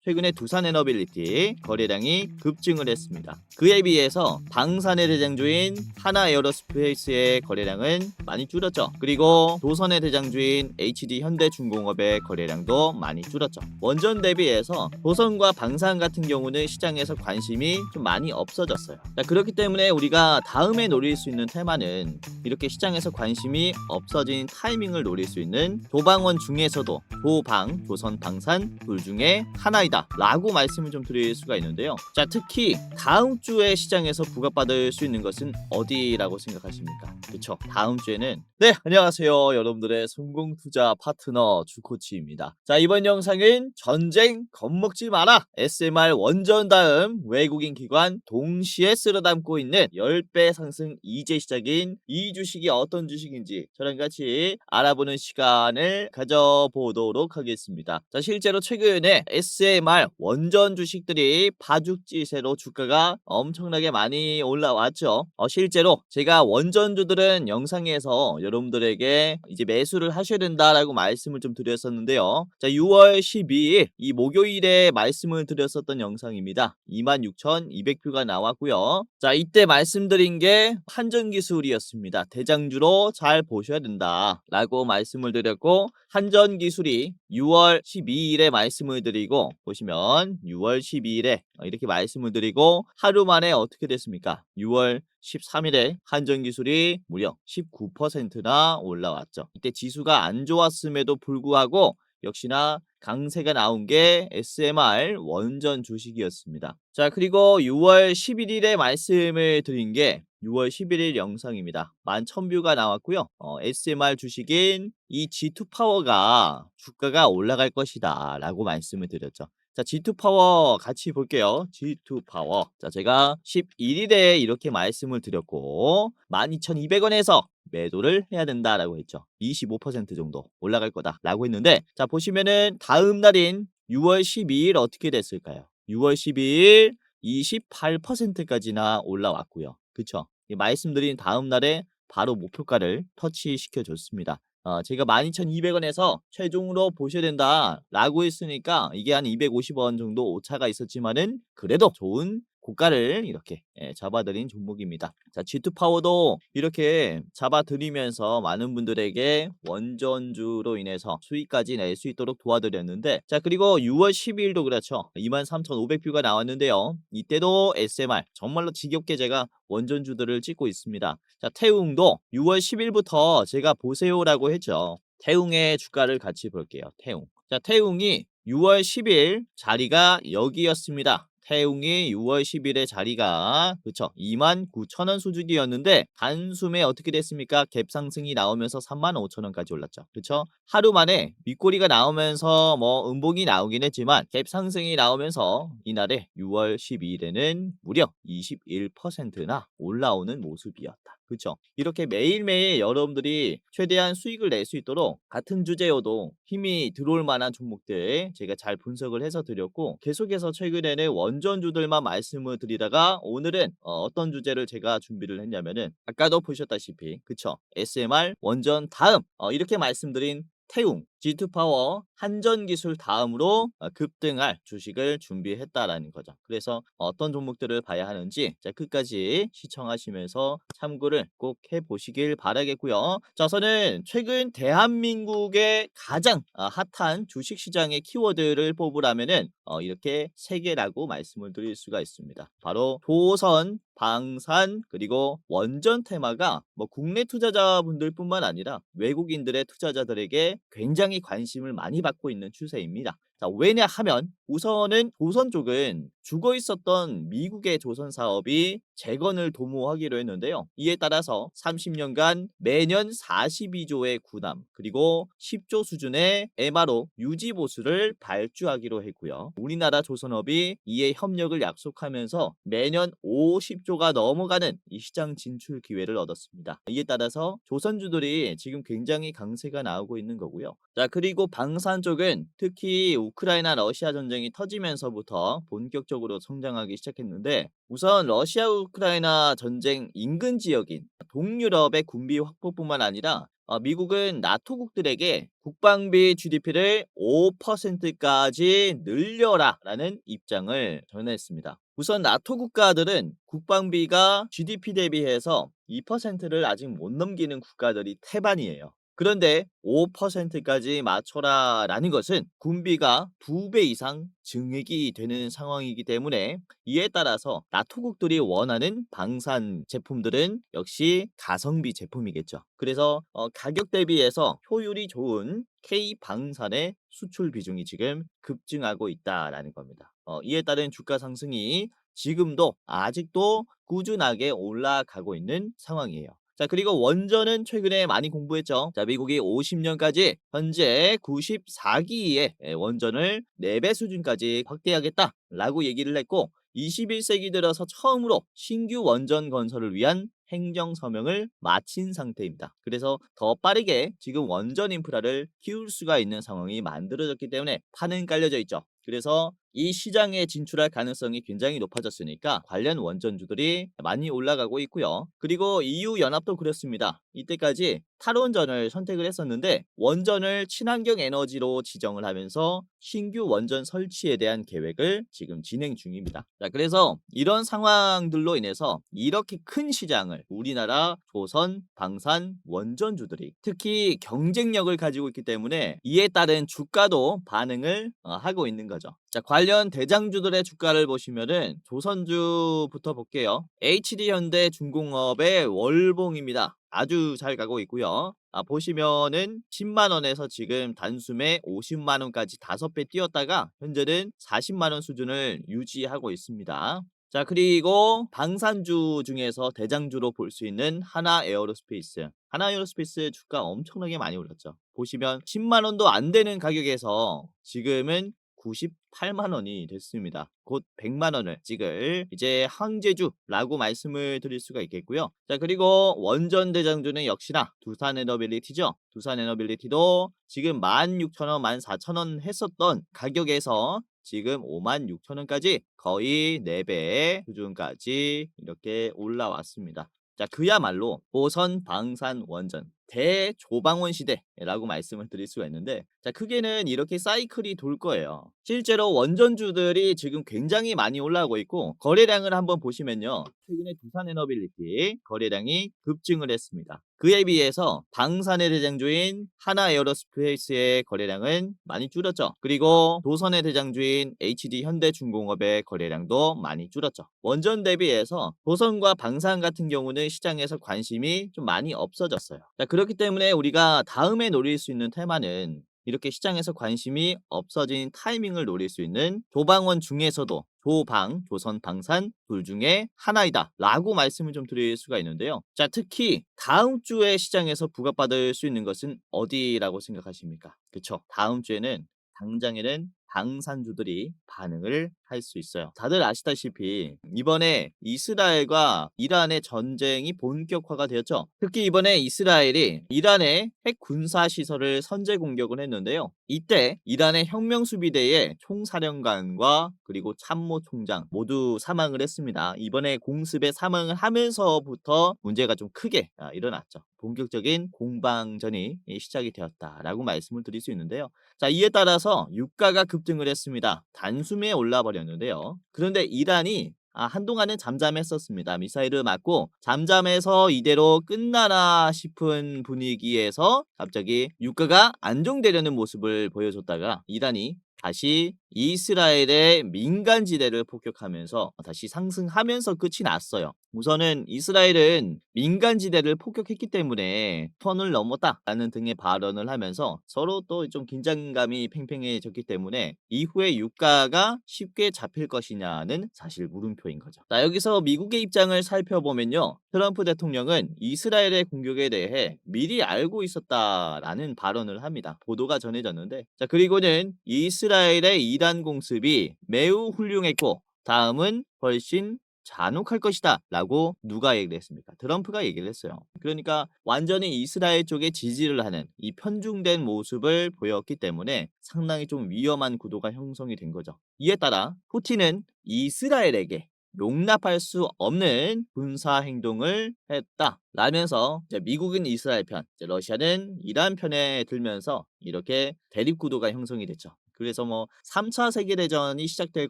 최근에 두산에너빌리티 거래량이 급증을 했습니다. 그에 비해서 방산의 대장주인 하나에어로스페이스의 거래량은 많이 줄었죠. 그리고 조선의 대장주인 HD현대중공업의 거래량도 많이 줄었죠. 원전 대비해서 조선과 방산 같은 경우는 시장에서 관심이 좀 많이 없어졌어요. 자, 그렇기 때문에 우리가 다음에 노릴 수 있는 테마는 이렇게 시장에서 관심이 없어진 타이밍을 노릴 수 있는 조방원 중에서도 조방, 조선, 방산 둘 중에 하나이다 라고 말씀을 좀 드릴 수가 있는데요. 자, 특히 다음 주에 시장에서 부각받을 수 있는 것은 어디라고 생각하십니까? 그쵸, 다음 주에는 안녕하세요 여러분들의 성공투자 파트너 주코치입니다. 자, 이번 영상은 전쟁 겁먹지 마라 SMR 원전 다음 외국인 기관 동시에 쓸어담고 있는 10배 상승 이제 시작인 이 주식이 어떤 주식인지 저랑 같이 알아보는 시간을 가져보도록 하겠습니다. 자, 실제로 최근에 SMR 원전 주식들이 파죽지세로 주가가 엄청나게 많이 올라왔죠. 실제로 제가 원전주들은 영상에서 여러분들에게 이제 매수를 하셔야 된다라고 말씀을 좀 드렸었는데요. 자, 6월 12일 이 목요일에 말씀을 드렸었던 영상입니다. 26,200표가 나왔고요. 자, 이때 말씀드린 게 한전기술이었습니다. 대장주로 잘 보셔야 된다 라고 말씀을 드렸고, 한전기술이 6월 12일에 말씀을 드리고, 보시면 6월 12일에 이렇게 말씀을 드리고 하루 만에 어떻게 됐습니까? 6월 13일에 한전기술이 무려 19%나 올라왔죠. 이때 지수가 안 좋았음에도 불구하고 역시나 강세가 나온 게 SMR 원전 주식이었습니다. 자, 그리고 6월 11일에 말씀을 드린 게 6월 11일 영상입니다. 11,000뷰가 나왔고요. SMR 주식인 이 G2파워가 주가가 올라갈 것이다 라고 말씀을 드렸죠. 자, G2파워 같이 볼게요. G2파워. 자, 제가 11일에 이렇게 말씀을 드렸고 12,200원에서 매도를 해야 된다라고 했죠. 25% 정도 올라갈 거다라고 했는데, 자, 보시면은 다음 날인 6월 12일 어떻게 됐을까요? 6월 12일 28%까지나 올라왔고요. 그쵸? 말씀드린 다음 날에 바로 목표가를 터치시켜 줬습니다. 제가 12,200원에서 최종으로 보셔야 된다라고 했으니까 이게 한 250원 정도 오차가 있었지만은 그래도 좋은 고가를 이렇게 잡아드린 종목입니다. 자, G2파워도 이렇게 잡아드리면서 많은 분들에게 원전주로 인해서 수익까지 낼 수 있도록 도와드렸는데, 자, 그리고 6월 12일도 그렇죠. 23,500뷰가 나왔는데요. 이때도 SMR 정말로 지겹게 제가 원전주들을 찍고 있습니다. 자, 태웅도 6월 10일부터 제가 보세요라고 했죠. 태웅의 주가를 같이 볼게요. 태웅. 자, 태웅이 6월 10일 자리가 여기였습니다. 태웅이 6월 10일의 자리가 그쵸 29,000원 수준이었는데 단숨에 어떻게 됐습니까? 갭 상승이 나오면서 35,000원까지 올랐죠. 그쵸? 하루 만에 윗꼬리가 나오면서 뭐 음봉이 나오긴 했지만 갭 상승이 나오면서 이날에 6월 12일에는 무려 21%나 올라오는 모습이었다. 그쵸? 이렇게 매일매일 여러분들이 최대한 수익을 낼 수 있도록 같은 주제여도 힘이 들어올 만한 종목들 제가 잘 분석을 해서 드렸고, 계속해서 최근에는 원전주들만 말씀을 드리다가 오늘은 어떤 주제를 제가 준비를 했냐면은 아까도 보셨다시피 그쵸? SMR 원전 다음 이렇게 말씀드린 태웅, G2파워, 한전기술 다음으로 급등할 주식을 준비했다라는 거죠. 그래서 어떤 종목들을 봐야 하는지 자, 끝까지 시청하시면서 참고를 꼭 해보시길 바라겠고요. 자, 저는 최근 대한민국의 가장 핫한 주식시장의 키워드를 뽑으라면은 이렇게 세 개라고 말씀을 드릴 수가 있습니다. 바로 조선, 방산, 그리고 원전 테마가 뭐 국내 투자자분들 뿐만 아니라 외국인들의 투자자들에게 굉장히 관심을 많이 받고 있는 추세입니다. 자, 왜냐하면 우선은 조선 쪽은 죽어 있었던 미국의 조선 사업이 재건을 도모하기로 했는데요. 이에 따라서 30년간 매년 42조의 구담 그리고 10조 수준의 MRO 유지 보수를 발주하기로 했고요. 우리나라 조선업이 이에 협력을 약속하면서 매년 50조가 넘어가는 이 시장 진출 기회를 얻었습니다. 이에 따라서 조선주들이 지금 굉장히 강세가 나오고 있는 거고요. 자, 그리고 방산 쪽은 특히 우크라이나 러시아 전쟁이 터지면서부터 본격적으로 성장하기 시작했는데, 우선 러시아 우크라이나 전쟁 인근 지역인 동유럽의 군비 확보뿐만 아니라 미국은 나토국들에게 국방비 GDP를 5%까지 늘려라라는 입장을 전했습니다. 우선 나토 국가들은 국방비가 GDP 대비해서 2%를 아직 못 넘기는 국가들이 태반이에요. 그런데 5%까지 맞춰라라는 것은 군비가 2배 이상 증액이 되는 상황이기 때문에 이에 따라서 나토국들이 원하는 방산 제품들은 역시 가성비 제품이겠죠. 그래서 가격 대비해서 효율이 좋은 K 방산의 수출 비중이 지금 급증하고 있다라는 겁니다. 이에 따른 주가 상승이 지금도 아직도 꾸준하게 올라가고 있는 상황이에요. 자, 그리고 원전은 최근에 많이 공부했죠. 자, 미국이 50년까지 현재 94기의 원전을 4배 수준까지 확대하겠다라고 얘기를 했고 21세기 들어서 처음으로 신규 원전 건설을 위한 행정서명을 마친 상태입니다. 그래서 더 빠르게 지금 원전 인프라를 키울 수가 있는 상황이 만들어졌기 때문에 판은 깔려져 있죠. 그래서 이 시장에 진출할 가능성이 굉장히 높아졌으니까 관련 원전주들이 많이 올라가고 있고요. 그리고 EU 연합도 그렇습니다. 이때까지 탈원전을 선택을 했었는데 원전을 친환경 에너지로 지정을 하면서 신규 원전 설치에 대한 계획을 지금 진행 중입니다. 자, 그래서 이런 상황들로 인해서 이렇게 큰 시장을 우리나라 조선, 방산, 원전주들이 특히 경쟁력을 가지고 있기 때문에 이에 따른 주가도 반응을 하고 있는 거죠. 자, 관련 대장주들의 주가를 보시면은 조선주부터 볼게요. HD현대중공업의 월봉입니다. 아주 잘 가고 있고요. 보시면은 10만 원에서 지금 단숨에 50만 원까지 5배 뛰었다가 현재는 40만 원 수준을 유지하고 있습니다. 자, 그리고 방산주 중에서 대장주로 볼 수 있는 하나에어로스페이스. 하나에어로스페이스 주가 엄청나게 많이 올랐죠. 보시면 10만 원도 안 되는 가격에서 지금은 98만 원이 됐습니다. 곧 100만 원을 찍을 이제 황제주라고 말씀을 드릴 수가 있겠고요. 자, 그리고 원전 대장주는 역시나 두산에너빌리티죠. 두산에너빌리티도 지금 16,000원, 14,000원 했었던 가격에서 지금 56,000원까지 거의 4배 수준까지 이렇게 올라왔습니다. 자, 그야말로 보선 방산 원전 대조방원 시대라고 말씀을 드릴 수가 있는데 자, 크게는 이렇게 사이클이 돌 거예요. 실제로 원전주들이 지금 굉장히 많이 올라오고 있고 거래량을 한번 보시면요. 최근에 두산에너빌리티 거래량이 급증을 했습니다. 그에 비해서 방산의 대장주인 하나에어로스페이스의 거래량은 많이 줄었죠. 그리고 도선의 대장주인 HD현대중공업의 거래량도 많이 줄었죠. 원전 대비해서 도선과 방산 같은 경우는 시장에서 관심이 좀 많이 없어졌어요. 자, 그렇기 때문에 우리가 다음에 노릴 수 있는 테마는 이렇게 시장에서 관심이 없어진 타이밍을 노릴 수 있는 조방원 중에서도 조방, 조선, 방산 둘 중에 하나이다 라고 말씀을 좀 드릴 수가 있는데요. 자, 특히 다음 주에 시장에서 부각받을 수 있는 것은 어디라고 생각하십니까? 그쵸? 다음 주에는 당장에는 방산주들이 반응을 할 수 있어요. 다들 아시다시피 이번에 이스라엘과 이란의 전쟁이 본격화가 되었죠. 특히 이번에 이스라엘이 이란의 핵 군사 시설을 선제 공격을 했는데요. 이때 이란의 혁명수비대의 총사령관과 그리고 참모총장 모두 사망을 했습니다. 이번에 공습에 사망을 하면서부터 문제가 좀 크게 일어났죠. 본격적인 공방전이 시작이 되었다라고 말씀을 드릴 수 있는데요. 자, 이에 따라서 유가가 급등을 했습니다. 단숨에 올라 버렸는데요. 그런데 이란이 한동안은 잠잠했었습니다. 미사일을 맞고 잠잠해서 이대로 끝나나 싶은 분위기에서 갑자기 유가가 안정되려는 모습을 보여줬다가 이란이 다시 이스라엘의 민간지대를 폭격하면서 다시 상승하면서 끝이 났어요. 우선은 이스라엘은 민간지대를 폭격했기 때문에 선을 넘었다라는 등의 발언을 하면서 서로 또 좀 긴장감이 팽팽해졌기 때문에 이후에 유가가 쉽게 잡힐 것이냐는 사실 물음표인 거죠. 자, 여기서 미국의 입장을 살펴보면요. 트럼프 대통령은 이스라엘의 공격에 대해 미리 알고 있었다라는 발언을 합니다. 보도가 전해졌는데 자, 그리고는 이스라엘의 이란 공습이 매우 훌륭했고 다음은 훨씬 잔혹할 것이다 라고 누가 얘기를 했습니까? 트럼프가 얘기를 했어요. 그러니까 완전히 이스라엘 쪽에 지지를 하는 이 편중된 모습을 보였기 때문에 상당히 좀 위험한 구도가 형성이 된 거죠. 이에 따라 푸틴은 이스라엘에게 용납할 수 없는 군사 행동을 했다. 라면서 이제 미국은 이스라엘 편, 이제 러시아는 이란 편에 들면서 이렇게 대립 구도가 형성이 됐죠. 그래서 뭐 3차 세계대전이 시작될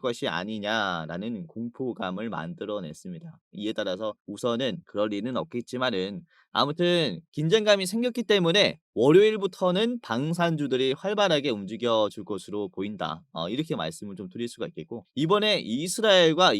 것이 아니냐라는 공포감을 만들어냈습니다. 이에 따라서 우선은 그럴 리는 없겠지만은 아무튼 긴장감이 생겼기 때문에 월요일부터는 방산주들이 활발하게 움직여 줄 것으로 보인다. 이렇게 말씀을 좀 드릴 수가 있겠고, 이번에 이스라엘과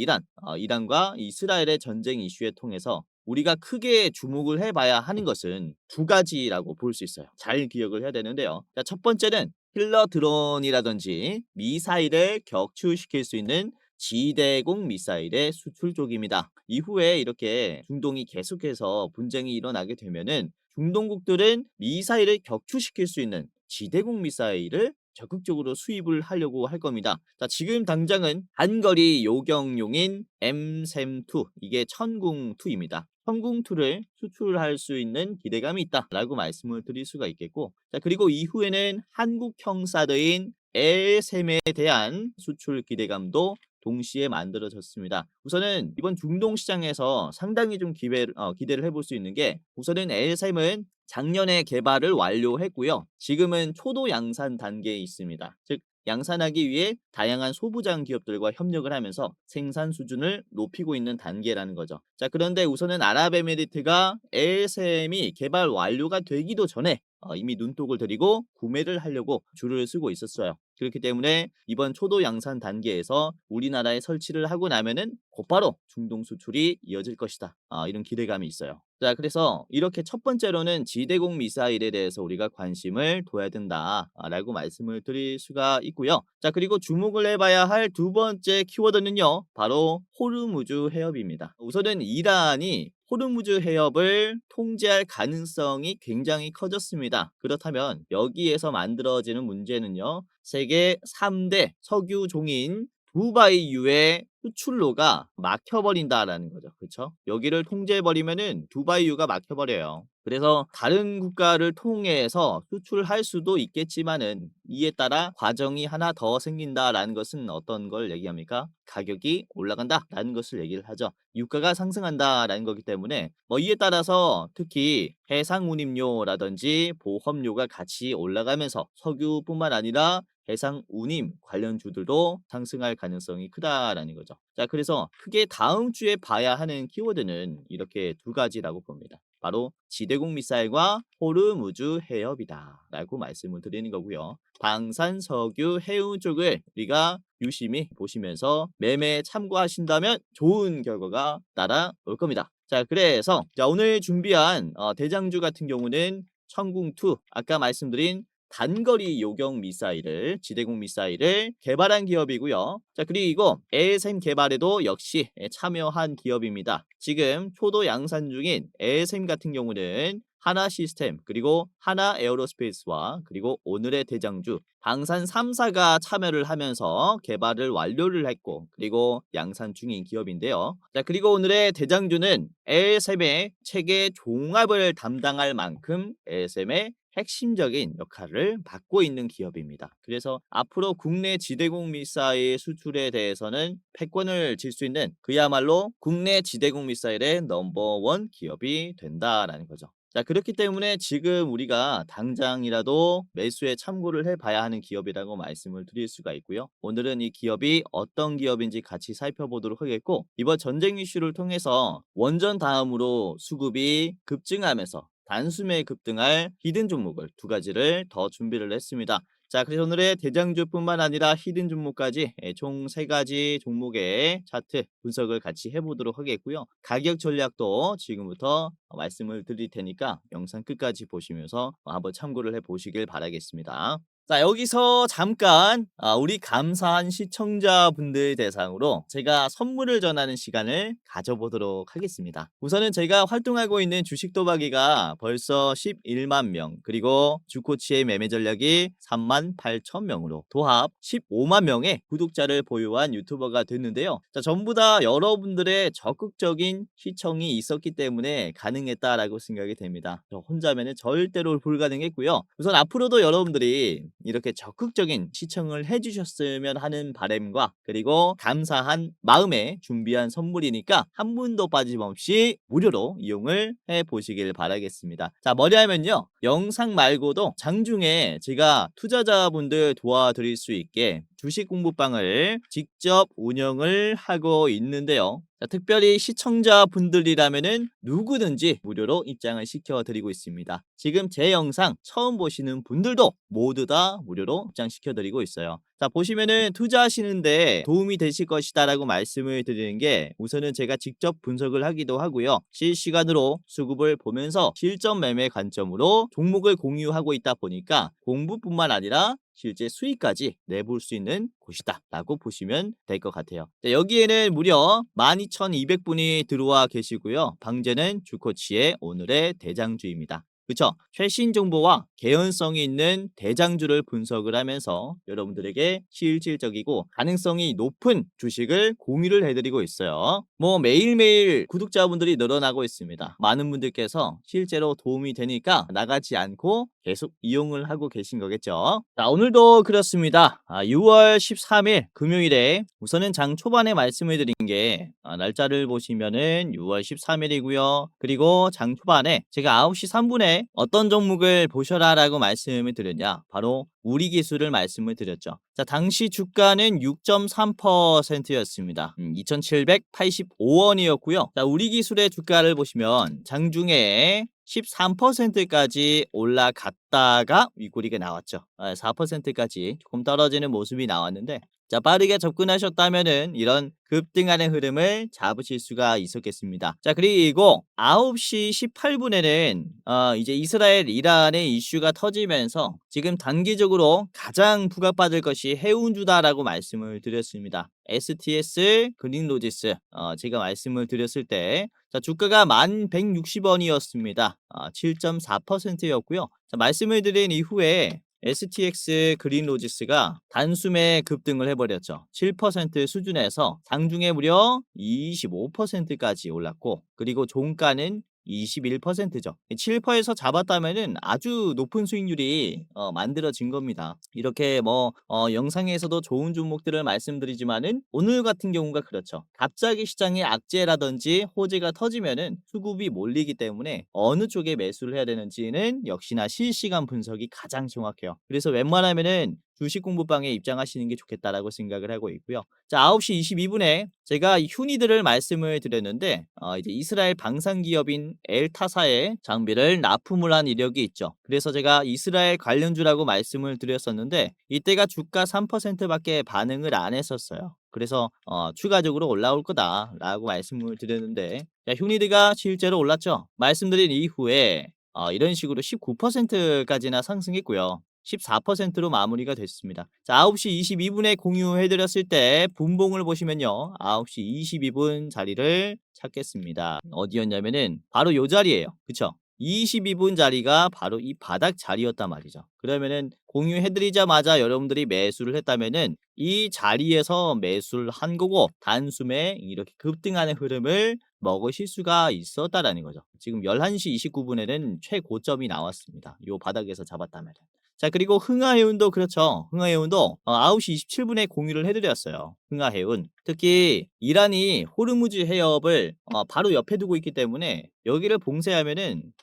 이란과 이스라엘의 전쟁 이슈에 통해서 우리가 크게 주목을 해봐야 하는 것은 두 가지라고 볼 수 있어요. 잘 기억을 해야 되는데요. 자, 첫 번째는 킬러 드론이라든지 미사일을 격추시킬 수 있는 지대공 미사일의 수출 쪽입니다. 이후에 이렇게 중동이 계속해서 분쟁이 일어나게 되면은 중동국들은 미사일을 격추시킬 수 있는 지대공 미사일을 적극적으로 수입을 하려고 할 겁니다. 자, 지금 당장은 단거리 요격용인 M-SAM2, 이게 천궁2입니다. 천궁2를 수출할 수 있는 기대감이 있다라고 말씀을 드릴 수가 있겠고, 자, 그리고 이후에는 한국 형사들인 LSAM에 대한 수출 기대감도 동시에 만들어졌습니다. 우선은 이번 중동 시장에서 상당히 좀 기대를 해볼 수 있는 게, 우선은 LSAM은 작년에 개발을 완료했고요. 지금은 초도 양산 단계에 있습니다. 즉 양산하기 위해 다양한 소부장 기업들과 협력을 하면서 생산 수준을 높이고 있는 단계라는 거죠. 자, 그런데 우선은 아랍에미리트가 LSM이 개발 완료가 되기도 전에 이미 눈독을 들이고 구매를 하려고 줄을 서고 있었어요. 그렇기 때문에 이번 초도 양산 단계에서 우리나라에 설치를 하고 나면은 곧바로 중동 수출이 이어질 것이다. 이런 기대감이 있어요. 자, 그래서 이렇게 첫 번째로는 지대공 미사일에 대해서 우리가 관심을 둬야 된다라고 말씀을 드릴 수가 있고요. 자, 그리고 주목을 해봐야 할 두 번째 키워드는요, 바로 호르무즈 해협입니다. 우선은 이란이 호르무즈 해협을 통제할 가능성이 굉장히 커졌습니다. 그렇다면 여기에서 만들어지는 문제는요, 세계 3대 석유 종인 두바이유의 수출로가 막혀버린다라는 거죠. 그렇죠? 여기를 통제해버리면은 두바이유가 막혀버려요. 그래서 다른 국가를 통해서 수출할 수도 있겠지만은 이에 따라 과정이 하나 더 생긴다라는 것은 어떤 걸 얘기합니까? 가격이 올라간다라는 것을 얘기를 하죠. 유가가 상승한다라는 거기 때문에 뭐 이에 따라서 특히 해상 운임료라든지 보험료가 같이 올라가면서 석유뿐만 아니라 해상 운임 관련주들도 상승할 가능성이 크다라는 거죠. 자, 그래서 크게 다음 주에 봐야 하는 키워드는 이렇게 두 가지라고 봅니다. 바로 지대공 미사일과 호르무즈 해협이다라고 말씀을 드리는 거고요. 방산석유 해운 쪽을 우리가 유심히 보시면서 매매에 참고하신다면 좋은 결과가 따라올 겁니다. 자, 그래서 오늘 준비한 대장주 같은 경우는 천궁2, 아까 말씀드린 단거리 요격 미사일을, 지대공 미사일을 개발한 기업이고요. 자, 그리고 ASM 개발에도 역시 참여한 기업입니다. 지금 초도 양산 중인 ASM 같은 경우는 하나 시스템, 그리고 하나 에어로스페이스와 그리고 오늘의 대장주 방산 3사가 참여를 하면서 개발을 완료를 했고, 그리고 양산 중인 기업인데요. 자, 그리고 오늘의 대장주는 ASM의 체계 종합을 담당할 만큼 ASM의 핵심적인 역할을 맡고 있는 기업입니다. 그래서 앞으로 국내 지대공 미사일 수출에 대해서는 패권을 질 수 있는 그야말로 국내 지대공 미사일의 넘버원 기업이 된다라는 거죠. 자, 그렇기 때문에 지금 우리가 당장이라도 매수에 참고를 해봐야 하는 기업이라고 말씀을 드릴 수가 있고요. 오늘은 이 기업이 어떤 기업인지 같이 살펴보도록 하겠고, 이번 전쟁 이슈를 통해서 원전 다음으로 수급이 급증하면서 단숨에 급등할 히든 종목을 두 가지를 더 준비를 했습니다. 자, 그래서 오늘의 대장주뿐만 아니라 히든 종목까지 총 3가지 종목의 차트 분석을 같이 해보도록 하겠고요. 가격 전략도 지금부터 말씀을 드릴 테니까 영상 끝까지 보시면서 한번 참고를 해보시길 바라겠습니다. 자, 여기서 잠깐 우리 감사한 시청자분들 대상으로 제가 선물을 전하는 시간을 가져보도록 하겠습니다. 우선은 제가 활동하고 있는 주식 도박이가 벌써 11만 명, 그리고 주코치의 매매 전략이 38,000명으로 도합 15만 명의 구독자를 보유한 유튜버가 됐는데요. 자, 전부 다 여러분들의 적극적인 시청이 있었기 때문에 가능했다라고 생각이 됩니다. 저 혼자면은 절대로 불가능했고요. 우선 앞으로도 여러분들이 이렇게 적극적인 시청을 해주셨으면 하는 바람과 그리고 감사한 마음에 준비한 선물이니까 한 분도 빠짐없이 무료로 이용을 해보시길 바라겠습니다. 자, 뭐냐면요, 영상 말고도 장중에 제가 투자자분들 도와드릴 수 있게 주식 공부방을 직접 운영을 하고 있는데요. 자, 특별히 시청자분들이라면은 누구든지 무료로 입장을 시켜드리고 있습니다. 지금 제 영상 처음 보시는 분들도 모두 다 무료로 입장시켜드리고 있어요. 자, 보시면은 투자하시는데 도움이 되실 것이다 라고 말씀을 드리는 게, 우선은 제가 직접 분석을 하기도 하고요. 실시간으로 수급을 보면서 실전 매매 관점으로 종목을 공유하고 있다 보니까 공부뿐만 아니라 실제 수익까지 내볼 수 있는 곳이다 라고 보시면 될 것 같아요. 자, 여기에는 무려 12,200분이 들어와 계시고요. 방제는 주코치의 오늘의 대장주입니다. 그쵸? 최신 정보와 개연성이 있는 대장주를 분석을 하면서 여러분들에게 실질적이고 가능성이 높은 주식을 공유를 해드리고 있어요. 뭐 매일매일 구독자분들이 늘어나고 있습니다. 많은 분들께서 실제로 도움이 되니까 나가지 않고 계속 이용을 하고 계신 거겠죠. 자, 오늘도 그렇습니다. 6월 13일 금요일에 우선은 장 초반에 말씀을 드린 게 날짜를 보시면은 6월 13일이고요. 그리고 장 초반에 제가 9시 3분에 어떤 종목을 보셔라 라고 말씀을 드렸냐, 바로 우리 기술을 말씀을 드렸죠. 자, 당시 주가는 6.3%였습니다. 2,785원이었고요. 자, 우리 기술의 주가를 보시면 장중에 13%까지 올라갔다가 윗꼬리가 나왔죠. 4%까지 조금 떨어지는 모습이 나왔는데, 자, 빠르게 접근하셨다면은 이런 급등하는 흐름을 잡으실 수가 있었겠습니다. 자, 그리고 9시 18분에는 이제 이스라엘 이란의 이슈가 터지면서 지금 단기적으로 가장 부각받을 것이 해운주다라고 말씀을 드렸습니다. STS 그린로지스, 제가 말씀을 드렸을 때 자, 주가가 1160원이었습니다. 7.4%였고요. 자, 말씀을 드린 이후에 STX 그린로지스가 단숨에 급등을 해버렸죠. 7% 수준에서 장중에 무려 25%까지 올랐고, 그리고 종가는 21%죠. 7%에서 잡았다면은 아주 높은 수익률이 만들어진 겁니다. 이렇게 뭐 영상에서도 좋은 종목들을 말씀드리지만은 오늘 같은 경우가 그렇죠. 갑자기 시장에 악재라든지 호재가 터지면은 수급이 몰리기 때문에 어느 쪽에 매수를 해야 되는지는 역시나 실시간 분석이 가장 정확해요. 그래서 웬만하면은 주식 공부방에 입장하시는 게 좋겠다라고 생각을 하고 있고요. 자, 9시 22분에 제가 휴니들을 말씀을 드렸는데 이제 이스라엘 방산 기업인 엘타사의 장비를 납품을 한 이력이 있죠. 그래서 제가 이스라엘 관련주라고 말씀을 드렸었는데 이때가 주가 3%밖에 반응을 안 했었어요. 그래서 추가적으로 올라올 거다라고 말씀을 드렸는데, 자, 휴니드가 실제로 올랐죠. 말씀드린 이후에 이런 식으로 19%까지나 상승했고요. 14%로 마무리가 됐습니다. 자, 9시 22분에 공유해드렸을 때 분봉을 보시면요, 9시 22분 자리를 찾겠습니다. 어디였냐면은 바로 요 자리예요. 그쵸? 22분 자리가 바로 이 바닥 자리였단 말이죠. 그러면은 공유해드리자마자 여러분들이 매수를 했다면은 이 자리에서 매수를 한 거고, 단숨에 이렇게 급등하는 흐름을 먹으실 수가 있었다라는 거죠. 지금 11시 29분에는 최고점이 나왔습니다. 요 바닥에서 잡았다면. 자, 그리고 흥하해운도 그렇죠. 흥하해운도 9시 27분에 공유를 해드렸어요. 흥하해운. 특히 이란이 호르무즈 해협을 바로 옆에 두고 있기 때문에 여기를 봉쇄하면은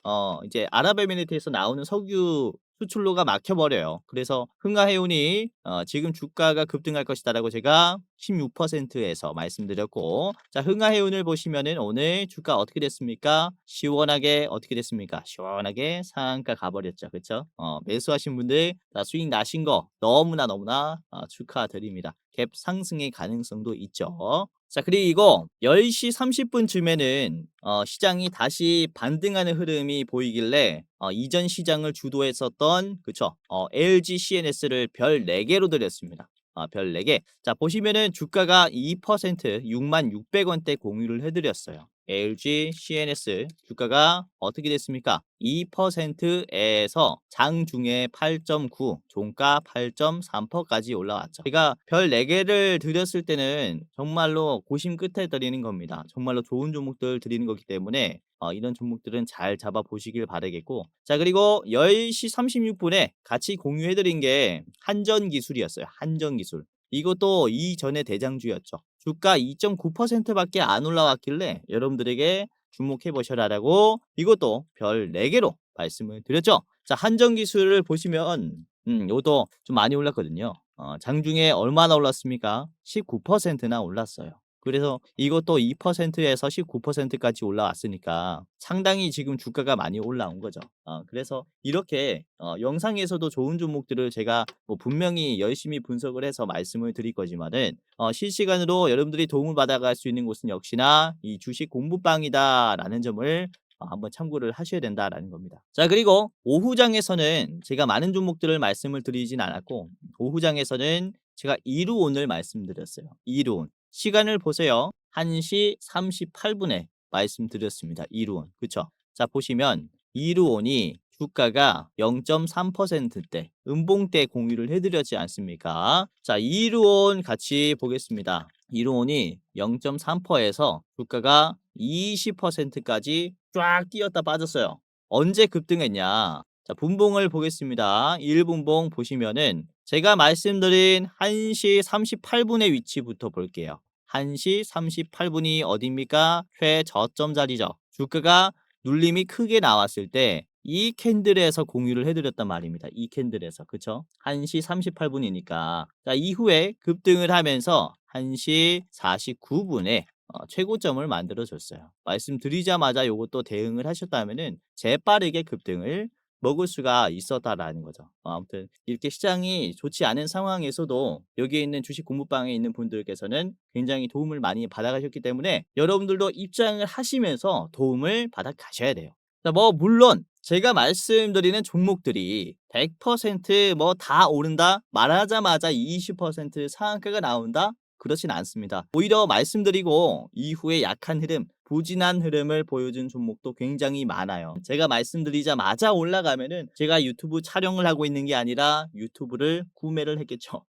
이제 아랍에미리트에서 나오는 석유 수출로가 막혀버려요. 그래서 흥하해운이 지금 주가가 급등할 것이다라고 제가 16%에서 말씀드렸고, 자, 흥하해운을 보시면은 오늘 주가 어떻게 됐습니까? 시원하게 어떻게 됐습니까? 시원하게 상한가 가버렸죠. 그쵸? 매수하신 분들 다 수익 나신 거 너무나 축하드립니다. 갭 상승의 가능성도 있죠. 자, 그리고 10시 30분쯤에는 시장이 다시 반등하는 흐름이 보이길래 이전 시장을 주도했었던, 그쵸, LG CNS를 별 4개로 드렸습니다. 별 4개. 자, 보시면은 주가가 2% 66,600원대 공유를 해드렸어요. LG, CNS 주가가 어떻게 됐습니까? 2%에서 장중에 8.9, 종가 8.3%까지 올라왔죠. 제가 별 4개를 드렸을 때는 정말로 고심 끝에 드리는 겁니다. 정말로 좋은 종목들 드리는 거기 때문에 이런 종목들은 잘 잡아 보시길 바라겠고, 자, 그리고 10시 36분에 같이 공유해 드린 게 한전기술이었어요. 한전기술. 이것도 이전의 대장주였죠. 주가 2.9%밖에 안 올라왔길래 여러분들에게 주목해 보셔라라고 이것도 별 4개로 말씀을 드렸죠. 자, 한전기술을 보시면 요것도 좀 많이 올랐거든요. 장중에 얼마나 올랐습니까? 19%나 올랐어요. 그래서 이것도 2%에서 19%까지 올라왔으니까 상당히 지금 주가가 많이 올라온 거죠. 그래서 이렇게 영상에서도 좋은 종목들을 제가 뭐 분명히 열심히 분석을 해서 말씀을 드릴 거지만은 실시간으로 여러분들이 도움을 받아갈 수 있는 곳은 역시나 이 주식 공부방이다라는 점을 한번 참고를 하셔야 된다라는 겁니다. 자, 그리고 오후장에서는 제가 많은 종목들을 말씀을 드리진 않았고, 오후장에서는 제가 이루온을 말씀드렸어요. 이루온. 시간을 보세요. 1시 38분에 말씀드렸습니다. 이루온. 그쵸? 자, 보시면 이루온이 주가가 0.3%대 음봉대 공유를 해드렸지 않습니까? 자, 이루온 같이 보겠습니다. 이루온이 0.3%에서 주가가 20%까지 쫙 뛰었다 빠졌어요. 언제 급등했냐? 자, 분봉을 보겠습니다. 1분봉 보시면은 제가 말씀드린 1시 38분의 위치부터 볼게요. 1시 38분이 어디입니까? 최저점 자리죠. 주가가 눌림이 크게 나왔을 때 이 캔들에서 공유를 해드렸단 말입니다. 이 캔들에서. 그쵸? 1시 38분이니까. 자, 이후에 급등을 하면서 1시 49분에 최고점을 만들어줬어요. 말씀드리자마자 요것도 대응을 하셨다면은 재빠르게 급등을 먹을 수가 있었다라는 거죠. 아무튼 이렇게 시장이 좋지 않은 상황에서도 여기에 있는 주식 공부방에 있는 분들께서는 굉장히 도움을 많이 받아가셨기 때문에 여러분들도 입장을 하시면서 도움을 받아 가셔야 돼요. 자, 뭐 물론 제가 말씀드리는 종목들이 100% 다 오른다 말하자마자 20% 상한가가 나온다 그렇진 않습니다. 오히려 말씀드리고 이후에 약한 흐름, 부진한 흐름을 보여준 종목도 굉장히 많아요. 제가 말씀드리자마자 올라가면은 제가 유튜브 촬영을 하고 있는 게 아니라 유튜브를 구매를 했겠죠.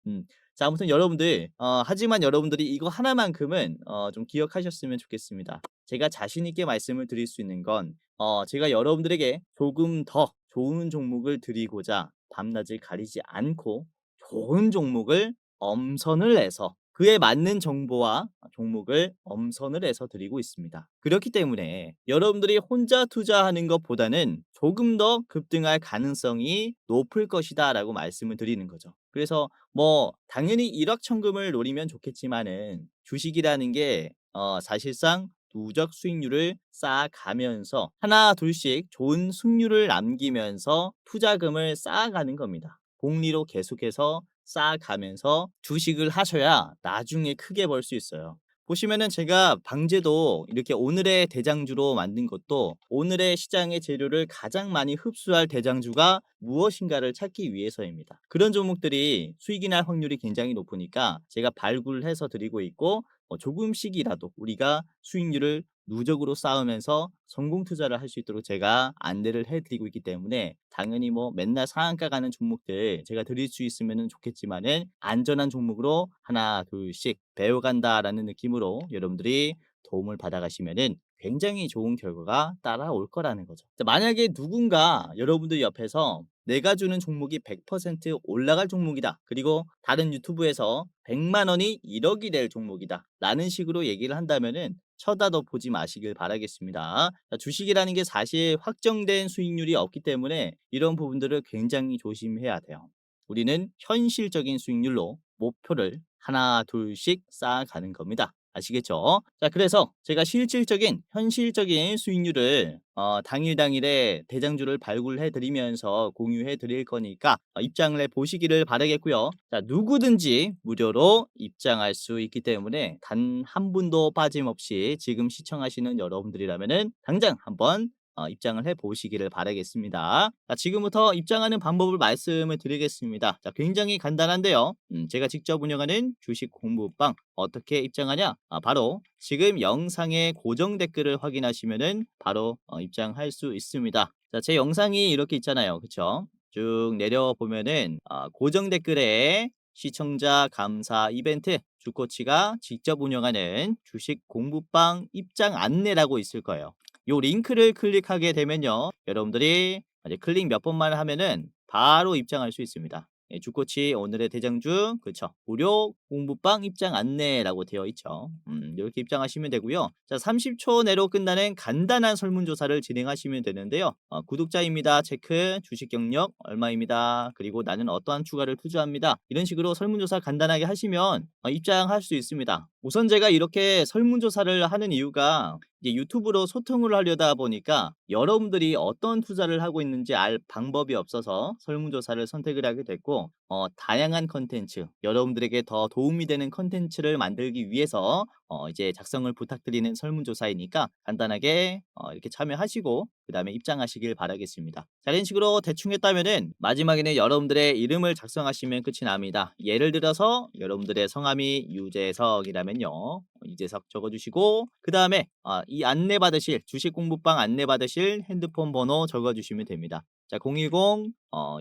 자, 아무튼 여러분들 하지만 여러분들이 이거 하나만큼은 좀 기억하셨으면 좋겠습니다. 제가 자신 있게 말씀을 드릴 수 있는 건 제가 여러분들에게 조금 더 좋은 종목을 드리고자 밤낮을 가리지 않고 좋은 종목을 엄선을 해서 그에 맞는 정보와 종목을 엄선을 해서 드리고 있습니다. 그렇기 때문에 여러분들이 혼자 투자하는 것보다는 조금 더 급등할 가능성이 높을 것이다 라고 말씀을 드리는 거죠. 그래서 뭐 당연히 일확천금을 노리면 좋겠지만은 주식이라는 게 사실상 누적 수익률을 쌓아가면서 하나 둘씩 좋은 승률을 남기면서 투자금을 쌓아가는 겁니다. 복리로 계속해서 쌓아가면서 주식을 하셔야 나중에 크게 벌 수 있어요. 보시면은 제가 방제도 이렇게 오늘의 대장주로 만든 것도 오늘의 시장의 재료를 가장 많이 흡수할 대장주가 무엇인가를 찾기 위해서입니다. 그런 종목들이 수익이 날 확률이 굉장히 높으니까 제가 발굴해서 드리고 있고 조금씩이라도 우리가 수익률을 누적으로 쌓으면서 성공 투자를 할 수 있도록 제가 안내를 해드리고 있기 때문에 당연히 뭐 맨날 상한가 가는 종목들 제가 드릴 수 있으면 좋겠지만은 안전한 종목으로 하나 둘씩 배워간다라는 느낌으로 여러분들이 도움을 받아가시면은 굉장히 좋은 결과가 따라올 거라는 거죠. 자, 만약에 누군가 여러분들 옆에서 내가 주는 종목이 100% 올라갈 종목이다. 그리고 다른 유튜브에서 100만 원이 1억이 될 종목이다. 라는 식으로 얘기를 한다면은 쳐다도 보지 마시길 바라겠습니다. 자, 주식이라는 게 사실 확정된 수익률이 없기 때문에 이런 부분들을 굉장히 조심해야 돼요. 우리는 현실적인 수익률로 목표를 하나 둘씩 쌓아가는 겁니다. 아시겠죠? 자, 그래서 제가 실질적인 현실적인 수익률을 당일에 대장주를 발굴해 드리면서 공유해 드릴 거니까 입장을 해 보시기를 바라겠고요. 자, 누구든지 무료로 입장할 수 있기 때문에 단 한 분도 빠짐없이 지금 시청하시는 여러분들이라면은 당장 한번 입장을 해 보시기를 바라겠습니다. 자, 지금부터 입장하는 방법을 말씀을 드리겠습니다. 자, 굉장히 간단한데요. 제가 직접 운영하는 주식 공부방 어떻게 입장하냐? 바로 지금 영상의 고정 댓글을 확인하시면은 바로 입장할 수 있습니다. 자, 제 영상이 이렇게 있잖아요. 그쵸? 쭉 내려보면은 고정 댓글에 시청자 감사 이벤트 주코치가 직접 운영하는 주식 공부방 입장 안내라고 있을 거예요. 요 링크를 클릭하게 되면요. 여러분들이 이제 클릭 몇 번만 하면은 바로 입장할 수 있습니다. 예, 주코치 오늘의 대장주 그쵸 무료 공부방 입장 안내라고 되어 있죠. 이렇게 입장하시면 되고요. 자, 30초 내로 끝나는 간단한 설문조사를 진행하시면 되는데요. 구독자입니다 체크, 주식 경력 얼마입니다, 그리고 나는 어떠한 추가를 투자합니다, 이런 식으로 설문조사 간단하게 하시면 입장할 수 있습니다. 우선 제가 이렇게 설문조사를 하는 이유가 이제 유튜브로 소통을 하려다 보니까 여러분들이 어떤 투자를 하고 있는지 알 방법이 없어서 설문조사를 선택을 하게 됐고, 다양한 컨텐츠, 여러분들에게 더 도움이 되는 컨텐츠를 만들기 위해서 이제 작성을 부탁드리는 설문조사이니까 간단하게 이렇게 참여하시고 그 다음에 입장하시길 바라겠습니다. 자, 이런 식으로 대충 했다면은 마지막에는 여러분들의 이름을 작성하시면 끝이 납니다. 예를 들어서 여러분들의 성함이 유재석이라면요, 유재석 적어주시고 그 다음에 이 안내받으실 주식 공부방 안내받으실 핸드폰 번호 적어주시면 됩니다. 자, 010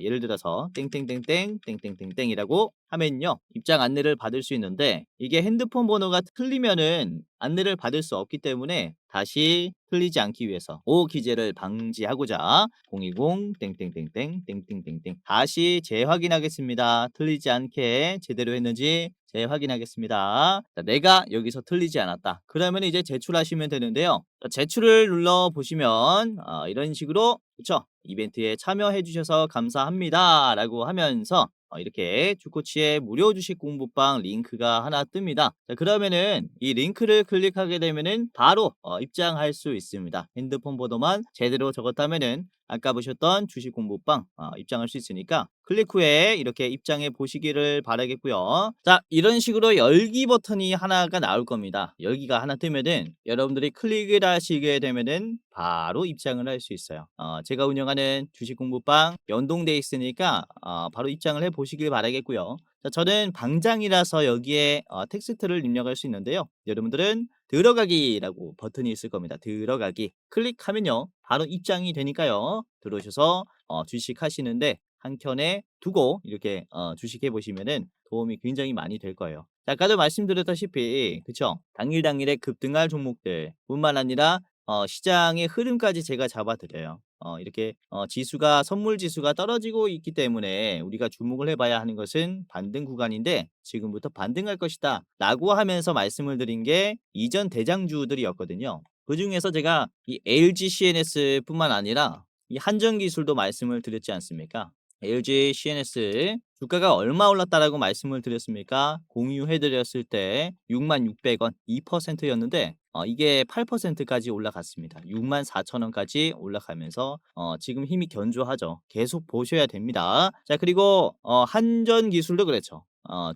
예를 들어서 땡땡땡땡 땡땡땡땡이라고 하면요, 입장 안내를 받을 수 있는데 이게 핸드폰 번호가 틀리면은 안내를 받을 수 없기 때문에 다시 틀리지 않기 위해서 오기재를 방지하고자 010 땡땡땡땡 땡땡땡땡 다시 재확인하겠습니다. 틀리지 않게 제대로 했는지 재확인하겠습니다. 자, 내가 여기서 틀리지 않았다. 그러면 이제 제출하시면 되는데요. 자, 제출을 눌러 보시면 이런 식으로 그쵸? 이벤트에 참여해 주셔서 감사합니다 라고 하면서 이렇게 주코치의 무료 주식 공부방 링크가 하나 뜹니다. 자, 그러면은 이 링크를 클릭하게 되면은 바로 입장할 수 있습니다. 핸드폰 번호만 제대로 적었다면은 아까 보셨던 주식 공부방 입장할 수 있으니까 클릭 후에 이렇게 입장해 보시기를 바라겠고요. 자, 이런 식으로 열기 버튼이 하나가 나올 겁니다. 열기가 하나 뜨면은 여러분들이 클릭을 하시게 되면은 바로 입장을 할 수 있어요. 제가 운영하는 주식 공부방 연동돼 있으니까 바로 입장을 해 보시길 바라겠고요. 자, 저는 방장이라서 여기에 텍스트를 입력할 수 있는데요. 여러분들은 들어가기라고 버튼이 있을 겁니다. 들어가기 클릭하면요 바로 입장이 되니까요. 들어오셔서 주식 하시는데 한 켠에 두고 이렇게 주식해 보시면은 도움이 굉장히 많이 될 거예요. 자, 아까도 말씀드렸다시피 그쵸? 당일에 급등할 종목들 뿐만 아니라 시장의 흐름까지 제가 잡아드려요. 이렇게 지수가 선물 지수가 떨어지고 있기 때문에 우리가 주목을 해봐야 하는 것은 반등 구간인데 지금부터 반등할 것이다 라고 하면서 말씀을 드린 게 이전 대장주들이었거든요. 그 중에서 제가 이 LG CNS 뿐만 아니라 이 한전기술도 말씀을 드렸지 않습니까? LG CNS 주가가 얼마 올랐다라고 말씀을 드렸습니까? 공유해 드렸을 때 66,600원 2%였는데 이게 8%까지 올라갔습니다. 64,000원까지 올라가면서 지금 힘이 견조하죠. 계속 보셔야 됩니다. 자, 그리고 한전기술도 그렇죠.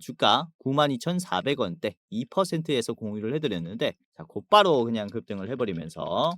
주가 92,400원대 2%에서 공유를 해드렸는데 자, 곧바로 그냥 급등을 해버리면서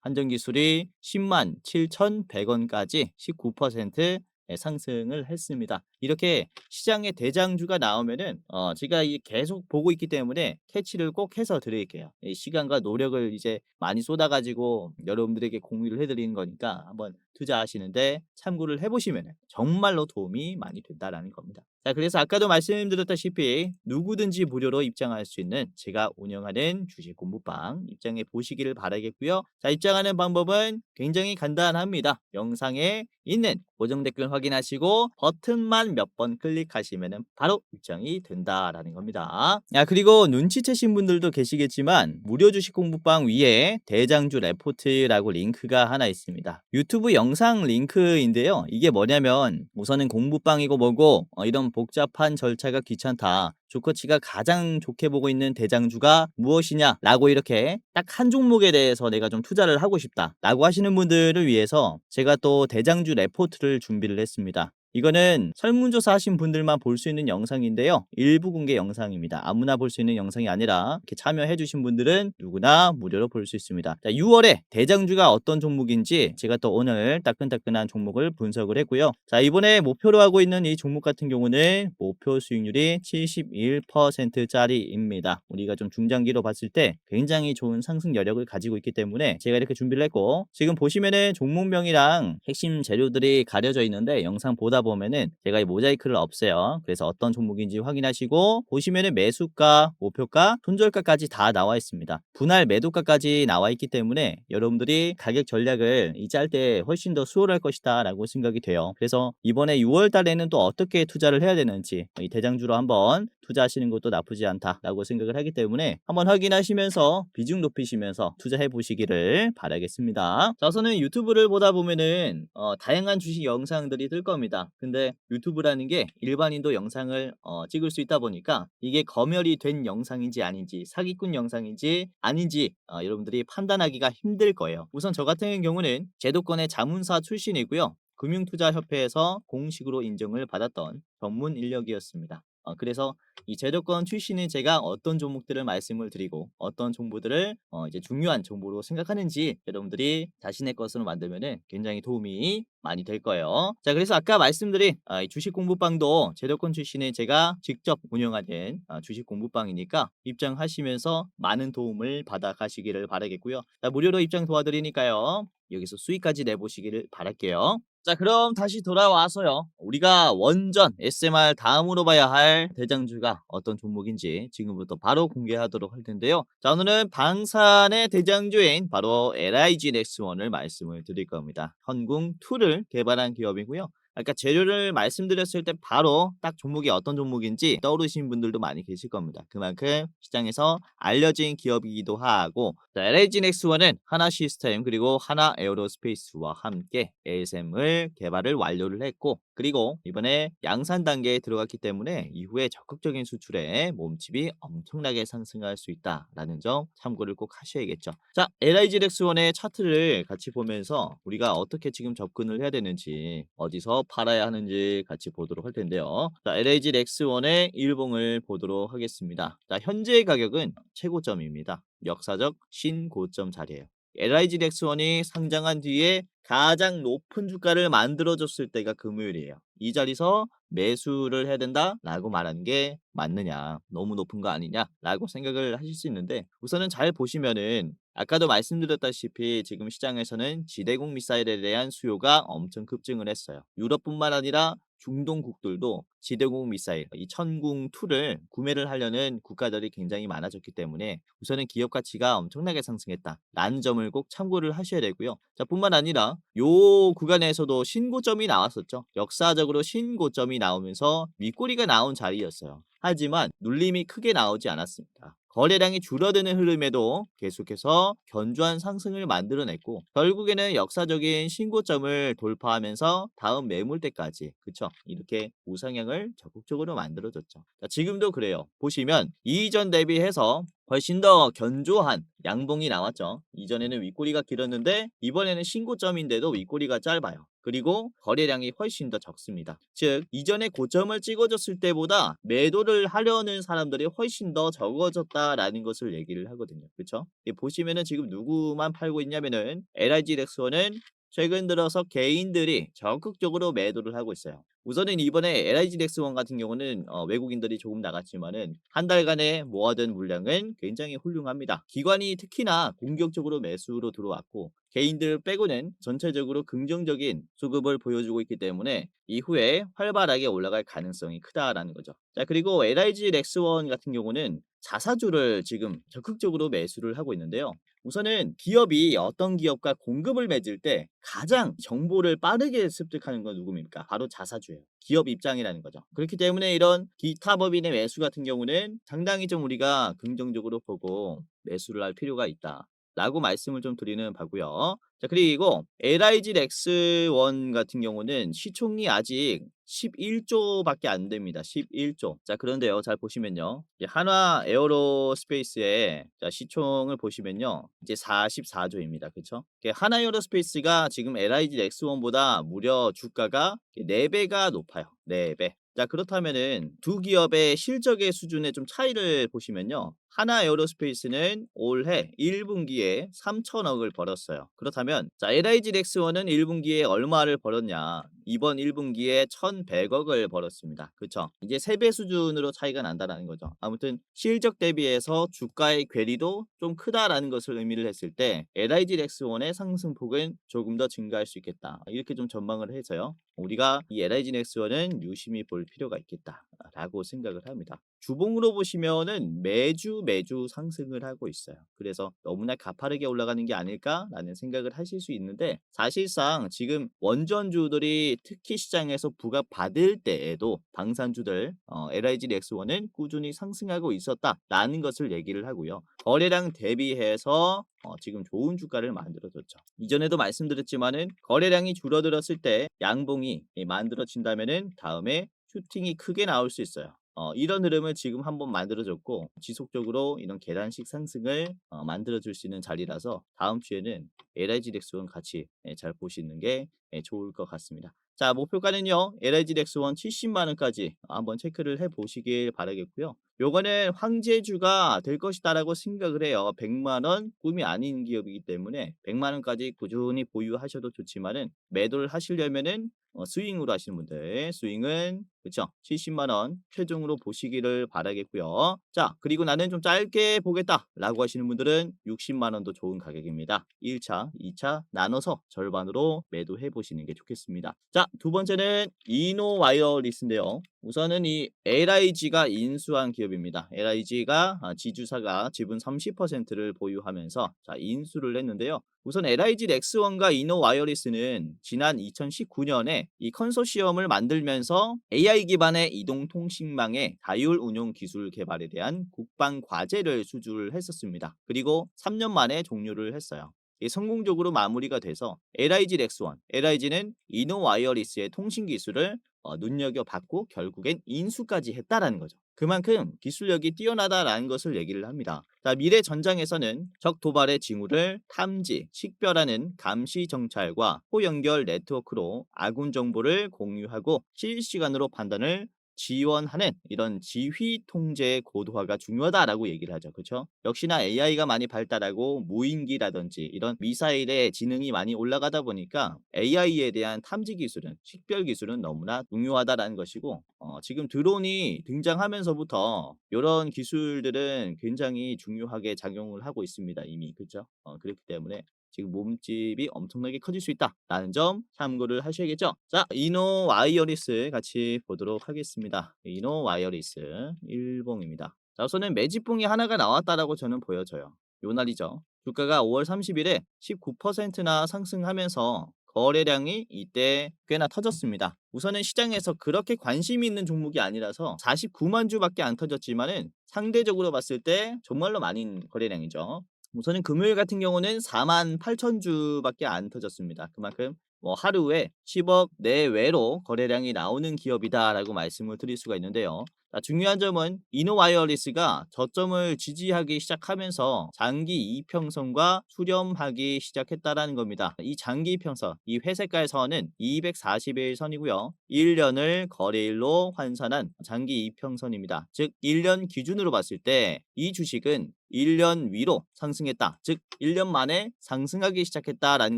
한전기술이 107,100원까지 19% 상승을 했습니다. 이렇게 시장의 대장주가 나오면은 제가 계속 보고 있기 때문에 캐치를 꼭 해서 드릴게요. 이 시간과 노력을 이제 많이 쏟아가지고 여러분들에게 공유를 해드리는 거니까 한번 투자하시는데 참고를 해보시면 정말로 도움이 많이 된다라는 겁니다. 자, 그래서 아까도 말씀드렸다시피 누구든지 무료로 입장할 수 있는 제가 운영하는 주식 공부방 입장해 보시기를 바라겠고요. 자, 입장하는 방법은 굉장히 간단합니다. 영상에 있는 고정 댓글 확인하시고 버튼만 몇 번 클릭하시면 바로 입장이 된다라는 겁니다. 그리고 눈치채신 분들도 계시겠지만 무료 주식 공부방 위에 대장주 레포트라고 링크가 하나 있습니다. 유튜브 영상 링크인데요. 이게 뭐냐면 우선은 공부방이고 뭐고 이런 복잡한 절차가 귀찮다, 주코치가 가장 좋게 보고 있는 대장주가 무엇이냐라고 이렇게 딱 한 종목에 대해서 내가 좀 투자를 하고 싶다 라고 하시는 분들을 위해서 제가 또 대장주 레포트를 준비를 했습니다. 이거는 설문조사 하신 분들만 볼 수 있는 영상인데요. 일부 공개 영상입니다. 아무나 볼 수 있는 영상이 아니라 이렇게 참여해 주신 분들은 누구나 무료로 볼 수 있습니다. 자, 6월에 대장주가 어떤 종목인지 제가 또 오늘 따끈따끈한 종목을 분석을 했고요. 자, 이번에 목표로 하고 있는 이 종목 같은 경우는 목표 수익률이 71%짜리입니다. 우리가 좀 중장기로 봤을 때 굉장히 좋은 상승 여력을 가지고 있기 때문에 제가 이렇게 준비를 했고, 지금 보시면은 종목명이랑 핵심 재료들이 가려져 있는데 영상 보다 보면은 제가 이 모자이크를 없애요. 그래서 어떤 종목인지 확인하시고, 보시면은 매수가, 목표가, 손절가까지 다 나와 있습니다. 분할 매도가까지 나와 있기 때문에 여러분들이 가격 전략을 이 짤 때 훨씬 더 수월할 것이다 라고 생각이 돼요. 그래서 이번에 6월 달에는 또 어떻게 투자를 해야 되는지, 이 대장주로 한번 투자하시는 것도 나쁘지 않다라고 생각을 하기 때문에 한번 확인하시면서 비중 높이시면서 투자해 보시기를 바라겠습니다. 자, 우선은 유튜브를 보다 보면은 다양한 주식 영상들이 뜰 겁니다. 근데 유튜브라는 게 일반인도 영상을 찍을 수 있다 보니까 이게 검열이 된 영상인지 아닌지, 사기꾼 영상인지 아닌지 여러분들이 판단하기가 힘들 거예요. 우선 저 같은 경우는 제도권의 자문사 출신이고요. 금융투자협회에서 공식으로 인정을 받았던 전문 인력이었습니다. 그래서 이 제도권 출신인 제가 어떤 종목들을 말씀을 드리고 어떤 정보들을 이제 중요한 정보로 생각하는지 여러분들이 자신의 것으로 만들면은 굉장히 도움이 많이 될 거예요. 자, 그래서 아까 말씀드린 이 주식 공부방도 제도권 출신의 제가 직접 운영하는 주식 공부방이니까 입장하시면서 많은 도움을 받아 가시기를 바라겠고요. 자, 무료로 입장 도와드리니까요. 여기서 수익까지 내보시기를 바랄게요. 자, 그럼 다시 돌아와서요. 우리가 원전 SMR 다음으로 봐야 할 대장주가 어떤 종목인지 지금부터 바로 공개하도록 할 텐데요. 자, 오늘은 방산의 대장주인 바로 LIG 넥스원을 말씀을 드릴 겁니다. 현궁2를 개발한 기업이고요. 아까 재료를 말씀드렸을 때 바로 딱 종목이 어떤 종목인지 떠오르신 분들도 많이 계실 겁니다. 그만큼 시장에서 알려진 기업이기도 하고, LG 넥스원은 하나 시스템 그리고 하나 에어로스페이스와 함께 ASM을 개발을 완료를 했고, 그리고 이번에 양산 단계에 들어갔기 때문에 이후에 적극적인 수출에 몸집이 엄청나게 상승할 수 있다라는 점 참고를 꼭 하셔야겠죠. 자, LIG 넥스원의 차트를 같이 보면서 우리가 어떻게 지금 접근을 해야 되는지, 어디서 팔아야 하는지 같이 보도록 할 텐데요. 자, LIG 넥스원의 일봉을 보도록 하겠습니다. 자, 현재 가격은 최고점입니다. 역사적 신고점 자리예요. LIG 넥스원이 상장한 뒤에 가장 높은 주가를 만들어줬을 때가 금요일이에요. 이 자리에서 매수를 해야 된다라고 말하는 게 맞느냐, 너무 높은 거 아니냐라고 생각을 하실 수 있는데, 우선은 잘 보시면은 아까도 말씀드렸다시피 지금 시장에서는 지대공 미사일에 대한 수요가 엄청 급증을 했어요. 유럽뿐만 아니라 중동국들도 지대공 미사일 이 천궁2를 구매를 하려는 국가들이 굉장히 많아졌기 때문에 우선은 기업 가치가 엄청나게 상승했다라는 점을 꼭 참고를 하셔야 되고요. 자, 뿐만 아니라 요 구간에서도 신고점이 나왔었죠. 역사적으로 신고점이 나오면서 윗꼬리가 나온 자리였어요. 하지만 눌림이 크게 나오지 않았습니다. 거래량이 줄어드는 흐름에도 계속해서 견조한 상승을 만들어냈고, 결국에는 역사적인 신고점을 돌파하면서 다음 매물대까지, 그쵸, 이렇게 우상향을 적극적으로 만들어줬죠. 자, 지금도 그래요. 보시면 이전 대비해서 훨씬 더 견조한 양봉이 나왔죠. 이전에는 윗꼬리가 길었는데 이번에는 신고점인데도 윗꼬리가 짧아요. 그리고 거래량이 훨씬 더 적습니다. 즉 이전에 고점을 찍어줬을 때보다 매도를 하려는 사람들이 훨씬 더 적어졌다라는 것을 얘기를 하거든요. 그렇죠? 보시면은 지금 누구만 팔고 있냐면은 LIG 렉스원은 최근 들어서 개인들이 적극적으로 매도를 하고 있어요. 우선은 이번에 LIG 넥스원 같은 경우는 외국인들이 조금 나갔지만은 한 달간의 모아둔 물량은 굉장히 훌륭합니다. 기관이 특히나 공격적으로 매수로 들어왔고, 개인들 빼고는 전체적으로 긍정적인 수급을 보여주고 있기 때문에 이후에 활발하게 올라갈 가능성이 크다라는 거죠. 자, 그리고 LIG 넥스원 같은 경우는 자사주를 지금 적극적으로 매수를 하고 있는데요. 우선은 기업이 어떤 기업과 공급을 맺을 때 가장 정보를 빠르게 습득하는 건 누굽니까? 바로 자사주예요. 기업 입장이라는 거죠. 그렇기 때문에 이런 기타 법인의 매수 같은 경우는 상당히 좀 우리가 긍정적으로 보고 매수를 할 필요가 있다. 라고 말씀을 좀 드리는 바고요. 자, 그리고 LIG 렉스1 같은 경우는 시총이 아직 11조 밖에 안 됩니다. 11조. 자, 그런데요. 잘 보시면요. 이제 한화 에어로스페이스의 자, 시총을 보시면요. 이제 44조입니다. 그쵸? 한화 에어로스페이스가 지금 LIG 렉스1보다 무려 주가가 4배가 높아요. 4배. 자, 그렇다면은 두 기업의 실적의 수준의 좀 차이를 보시면요. 하나 에어로스페이스는 올해 1분기에 3천억을 벌었어요. 그렇다면 자, LIG 렉스원은 1분기에 얼마를 벌었냐? 이번 1분기에 1,100억을 벌었습니다. 그쵸? 이제 3배 수준으로 차이가 난다라는 거죠. 아무튼 실적 대비해서 주가의 괴리도 좀 크다라는 것을 의미를 했을 때 LIG 렉스원의 상승폭은 조금 더 증가할 수 있겠다. 이렇게 좀 전망을 해서요. 우리가 이 LIG 넥스원은 유심히 볼 필요가 있겠다라고 생각을 합니다. 주봉으로 보시면은 매주 상승을 하고 있어요. 그래서 너무나 가파르게 올라가는 게 아닐까라는 생각을 하실 수 있는데 사실상 지금 원전주들이 특히 시장에서 부각받을 때에도 방산주들 LIG 넥스원은 꾸준히 상승하고 있었다라는 것을 얘기를 하고요. 거래량 대비해서 지금 좋은 주가를 만들어줬죠. 이전에도 말씀드렸지만은 거래량이 줄어들었을 때 양봉이 만들어진다면은 다음에 슈팅이 크게 나올 수 있어요. 이런 흐름을 지금 한번 만들어줬고 지속적으로 이런 계단식 상승을 만들어줄 수 있는 자리라서 다음 주에는 LIG 렉스원 같이 잘 보시는 게 좋을 것 같습니다. 자, 목표가는요. LIG 렉스원 70만 원까지 한번 체크를 해보시길 바라겠고요. 요거는 황제주가 될 것이다라고 생각을 해요. 100만 원 꿈이 아닌 기업이기 때문에 100만 원까지 꾸준히 보유하셔도 좋지만은 매도를 하시려면은 스윙으로 하시는 분들 스윙은 그쵸 70만 원 최종으로 보시기를 바라겠고요. 자, 그리고 나는 좀 짧게 보겠다 라고 하시는 분들은 60만 원도 좋은 가격입니다. 1차 2차 나눠서 절반으로 매도해 보시는 게 좋겠습니다. 자, 두 번째는 이노와이어리스인데요. 우선은 이 LIG가 인수한 기업입니다. LIG가 지주사가 지분 30%를 보유하면서 자, 인수를 했는데요. 우선 LIG 렉스원과 이노와이어리스는 지난 2019년에 이 컨소시엄을 만들면서 AI 기반의 이동통신망의 자율 운용 기술 개발에 대한 국방 과제를 수주를 했었습니다. 그리고 3년 만에 종료를 했어요. 성공적으로 마무리가 돼서 LIG 렉스원, LIG는 이노와이어리스의 통신 기술을 눈여겨봤고 결국엔 인수까지 했다라는 거죠. 그만큼 기술력이 뛰어나다라는 것을 얘기를 합니다. 자, 미래 전장에서는 적 도발의 징후를 탐지, 식별하는 감시 정찰과 호연결 네트워크로 아군 정보를 공유하고 실시간으로 판단을 지원하는 이런 지휘 통제의 고도화가 중요하다라고 얘기를 하죠. 그렇죠? 역시나 AI가 많이 발달하고 무인기라든지 이런 미사일의 지능이 많이 올라가다 보니까 AI에 대한 탐지 기술은 식별 기술은 너무나 중요하다라는 것이고 지금 드론이 등장하면서부터 이런 기술들은 굉장히 중요하게 작용을 하고 있습니다. 이미 그렇죠? 그렇기 때문에 지금 몸집이 엄청나게 커질 수 있다라는 점 참고를 하셔야겠죠. 자, 이노와이어리스 같이 보도록 하겠습니다. 이노와이어리스 일봉입니다. 자, 우선은 매집봉이 하나가 나왔다라고 저는 보여져요. 요 날이죠. 주가가 5월 30일에 19%나 상승하면서 거래량이 이때 꽤나 터졌습니다. 우선은 시장에서 그렇게 관심이 있는 종목이 아니라서 49만 주밖에 안 터졌지만은 상대적으로 봤을 때 정말로 많은 거래량이죠. 우선은 금요일 같은 경우는 4만 8천 주밖에 안 터졌습니다. 그만큼 하루에 10억 내외로 거래량이 나오는 기업이다라고 말씀을 드릴 수가 있는데요. 자, 중요한 점은 이노와이어리스가 저점을 지지하기 시작하면서 장기 이평선과 수렴하기 시작했다라는 겁니다. 이 장기 이평선, 이 회색깔 선은 240일 선이고요. 1년을 거래일로 환산한 장기 이평선입니다. 즉 1년 기준으로 봤을 때 이 주식은 1년 위로 상승했다. 즉 1년 만에 상승하기 시작했다라는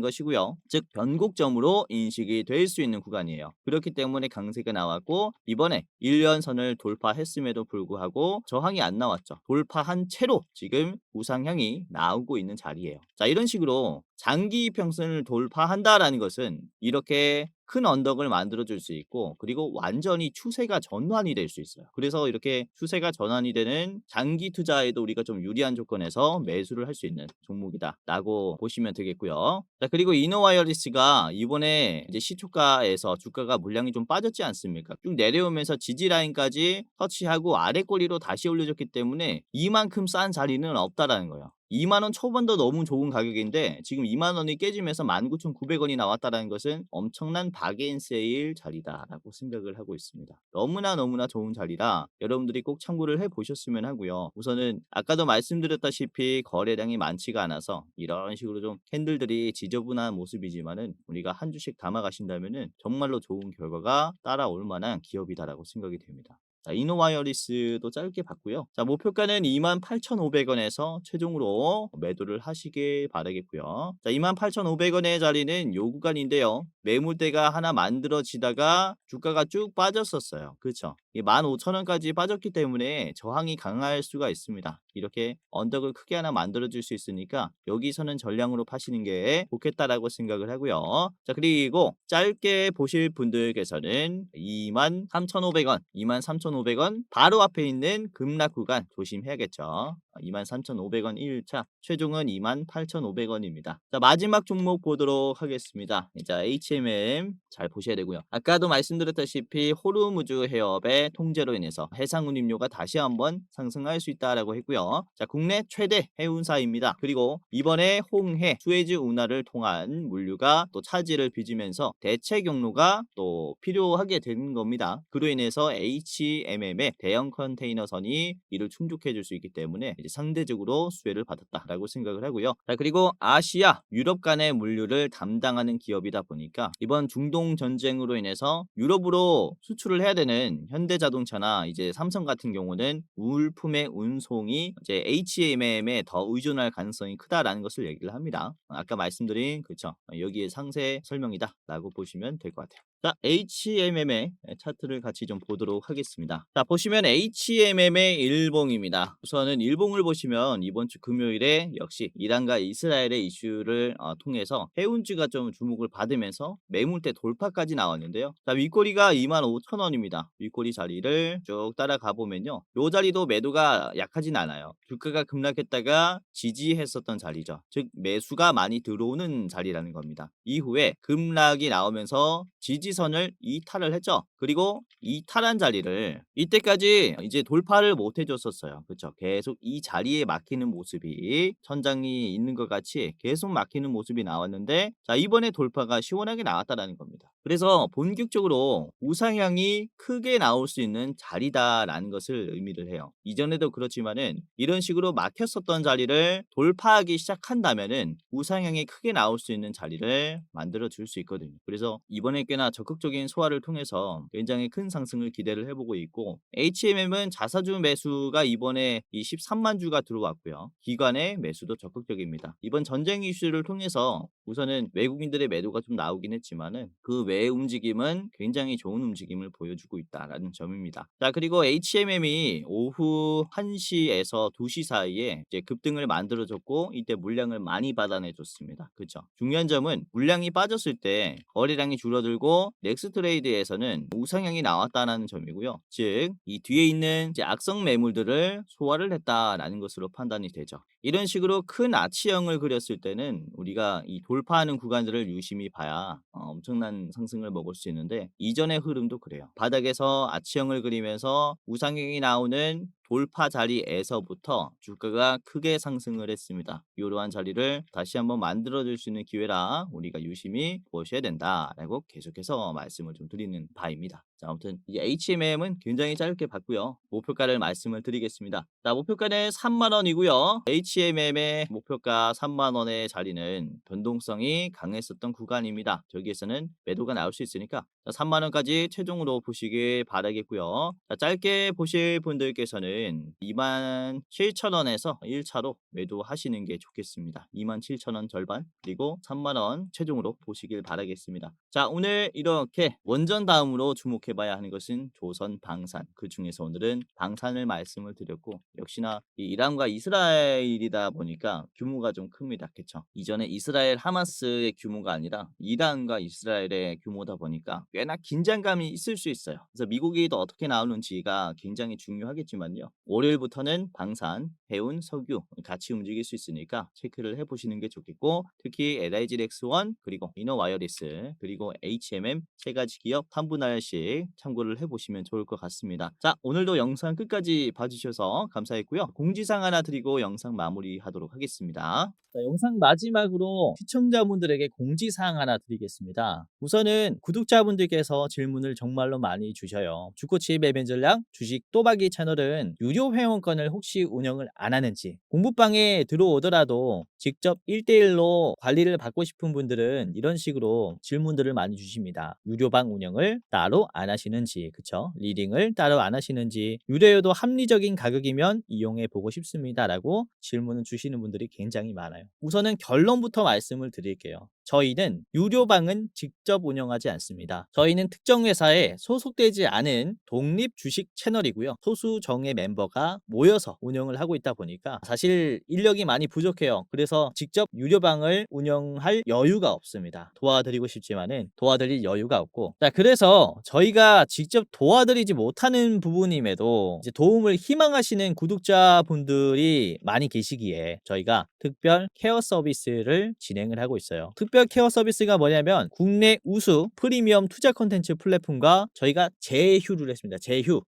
것이고요. 즉 변곡점으로 인식이 될 수 있는 구간이에요. 그렇기 때문에 강세가 나왔고 이번에 1년 선을 돌파했음에도 불구하고 저항이 안 나왔죠. 돌파한 채로 지금 우상향이 나오고 있는 자리예요. 자, 이런 식으로 장기 이평선을 돌파한다라는 것은 이렇게 큰 언덕을 만들어 줄 수 있고 그리고 완전히 추세가 전환이 될 수 있어요. 그래서 이렇게 추세가 전환이 되는 장기 투자에도 우리가 좀 유리한 조건에서 매수를 할 수 있는 종목이다라고 보시면 되겠고요. 자, 그리고 이노와이어리스가 이번에 이제 시초가에서 주가가 물량이 좀 빠졌지 않습니까? 쭉 내려오면서 지지 라인까지 터치하고 아래 꼬리로 다시 올려줬기 때문에 이만큼 싼 자리는 없다라는 거예요. 2만 원 초반도 너무 좋은 가격인데 지금 2만 원이 깨지면서 19,900원이 나왔다라는 것은 엄청난 바게인 세일 자리다라고 생각을 하고 있습니다. 너무나 좋은 자리라 여러분들이 꼭 참고를 해 보셨으면 하고요. 우선은 아까도 말씀드렸다시피 거래량이 많지가 않아서 이런 식으로 좀 캔들들이 지저분한 모습이지만은 우리가 한 주씩 담아 가신다면은 정말로 좋은 결과가 따라올 만한 기업이다라고 생각이 됩니다. 자, 이노와이어리스도 짧게 봤고요. 자, 목표가는 28,500원에서 최종으로 매도를 하시길 바라겠고요. 자, 28,500원의 자리는 요 구간인데요. 매물대가 하나 만들어지다가 주가가 쭉 빠졌었어요. 그렇죠? 15,000원까지 빠졌기 때문에 저항이 강할 수가 있습니다. 이렇게 언덕을 크게 하나 만들어줄 수 있으니까 여기서는 전량으로 파시는 게 좋겠다라고 생각을 하고요. 자, 그리고 짧게 보실 분들께서는 23,500원, 23,500원 바로 앞에 있는 급락 구간 조심해야겠죠. 23,500원 1차, 최종은 28,500원입니다. 자, 마지막 종목 보도록 하겠습니다. 자, HMM 잘 보셔야 되고요. 아까도 말씀드렸다시피 호르무즈 해협의 통제로 인해서 해상 운임료가 다시 한번 상승할 수 있다라고 했고요. 자, 국내 최대 해운사입니다. 그리고 이번에 홍해, 수에즈 운하를 통한 물류가 또 차질을 빚으면서 대체 경로가 또 필요하게 되는 겁니다. 그로 인해서 HMM의 대형 컨테이너선이 이를 충족해 줄 수 있기 때문에 이제 상대적으로 수혜를 받았다라고 생각을 하고요. 자, 그리고 아시아, 유럽 간의 물류를 담당하는 기업이다 보니까 이번 중동 전쟁으로 인해서 유럽으로 수출을 해야 되는 현대자동차나 이제 삼성 같은 경우는 물품의 운송이 이제 HMM에 더 의존할 가능성이 크다라는 것을 얘기를 합니다. 아까 말씀드린 그렇죠. 여기에 상세 설명이다라고 보시면 될 것 같아요. 자, HMM의 차트를 같이 좀 보도록 하겠습니다. 자, 보시면 HMM의 일봉입니다. 우선은 일봉을 보시면 이번 주 금요일에 역시 이란과 이스라엘의 이슈를 통해서 해운주가 좀 주목을 받으면서 매물대 돌파까지 나왔는데요. 자, 윗꼬리가 25,000원입니다. 윗꼬리 자리를 쭉 따라가 보면요. 요 자리도 매도가 약하진 않아요. 주가가 급락했다가 지지했었던 자리죠. 즉 매수가 많이 들어오는 자리라는 겁니다. 이후에 급락이 나오면서 지지선을 이탈을 했죠. 그리고 이탈한 자리를 이때까지 이제 돌파를 못 해줬었어요. 그렇죠? 계속 이 자리에 막히는 모습이 천장이 있는 것 같이 계속 막히는 모습이 나왔는데 자, 이번에 돌파가 시원하게 나왔다라는 겁니다. 그래서 본격적으로 우상향이 크게 나올 수 있는 자리다라는 것을 의미를 해요. 이전에도 그렇지만은 이런 식으로 막혔었던 자리를 돌파하기 시작한다면은 우상향이 크게 나올 수 있는 자리를 만들어 줄 수 있거든요. 그래서 이번에 꽤나 적극적인 소화를 통해서 굉장히 큰 상승을 기대를 해보고 있고 HMM은 자사주 매수가 이번에 이 13만 주가 들어왔고요. 기관의 매수도 적극적입니다. 이번 전쟁 이슈를 통해서 우선은 외국인들의 매도가 좀 나오긴 했지만은 그 외의 움직임은 굉장히 좋은 움직임을 보여주고 있다라는 점입니다. 자, 그리고 HMM이 오후 1시에서 2시 사이에 이제 급등을 만들어줬고 이때 물량을 많이 받아내줬습니다. 그렇죠? 중요한 점은 물량이 빠졌을 때 거래량이 줄어들고 넥스트레이드에서는 우상향이 나왔다는 점이고요. 즉 이 뒤에 있는 이제 악성 매물들을 소화를 했다라는 것으로 판단이 되죠. 이런 식으로 큰 아치형을 그렸을 때는 우리가 이 돌파하는 구간들을 유심히 봐야 엄청난 상승을 먹을 수 있는데 이전의 흐름도 그래요. 바닥에서 아치형을 그리면서 우상향이 나오는 돌파 자리에서부터 주가가 크게 상승을 했습니다. 이러한 자리를 다시 한번 만들어줄 수 있는 기회라 우리가 유심히 보셔야 된다라고 계속해서 말씀을 좀 드리는 바입니다. 자, 아무튼 이 HMM은 굉장히 짧게 봤고요. 목표가를 말씀을 드리겠습니다. 자, 목표가는 3만 원이고요. HMM의 목표가 3만 원의 자리는 변동성이 강했었던 구간입니다. 저기에서는 매도가 나올 수 있으니까 3만 원까지 최종으로 보시길 바라겠고요. 자, 짧게 보실 분들께서는 27,000원에서 1차로 매도하시는 게 좋겠습니다. 27,000원 절반 그리고 3만 원 최종으로 보시길 바라겠습니다. 자, 오늘 이렇게 원전 다음으로 주목해봐야 하는 것은 조선 방산. 그 중에서 오늘은 방산을 말씀을 드렸고 역시나 이 이란과 이스라엘이다 보니까 규모가 좀 큽니다. 그렇죠? 이전에 이스라엘 하마스의 규모가 아니라 이란과 이스라엘의 규모다 보니까 꽤나 긴장감이 있을 수 있어요. 그래서 미국이 또 어떻게 나오는지가 굉장히 중요하겠지만요. 있어요. 월요일부터는 방산, 해운, 석유 같이 움직일 수 있으니까 체크를 해보시는 게 좋겠고 특히 LIG 렉스원 그리고 이너와이어리스 그리고 HMM 세 가지 기업 한 분할씩 참고를 해보시면 좋을 것 같습니다. 자, 오늘도 영상 끝까지 봐주셔서 감사했고요. 공지사항 하나 드리고 영상 마무리하도록 하겠습니다. 자, 영상 마지막으로 시청자분들에게 공지사항 하나 드리겠습니다. 우선은 구독자분들께서 질문을 정말로 많이 주셔요. 주코치 매매 전략 주식 또박이 채널은 유료 회원권을 혹시 운영을 안 하는지, 공부방에 들어오더라도 직접 1대1로 관리를 받고 싶은 분들은 이런 식으로 질문들을 많이 주십니다. 유료방 운영을 따로 안 하시는지, 그쵸? 리딩을 따로 안 하시는지, 유료여도 합리적인 가격이면 이용해 보고 싶습니다 라고 질문을 주시는 분들이 굉장히 많아요. 우선은 결론부터 말씀을 드릴게요. 저희는 유료방은 직접 운영하지 않습니다. 저희는 특정 회사에 소속되지 않은 독립 주식 채널이고요. 소수 정예 멤버가 모여서 운영을 하고 있다 보니까 사실 인력이 많이 부족해요. 그래서 직접 유료방을 운영할 여유가 없습니다. 도와드리고 싶지만은 도와드릴 여유가 없고, 자, 그래서 저희가 직접 도와드리지 못하는 부분임에도 이제 도움을 희망하시는 구독자분들이 많이 계시기에 저희가 특별 케어 서비스를 진행을 하고 있어요. 특별 케어 서비스가 뭐냐면 국내 우수 프리미엄 투자 콘텐츠 플랫폼과 저희가 제휴를 했습니다.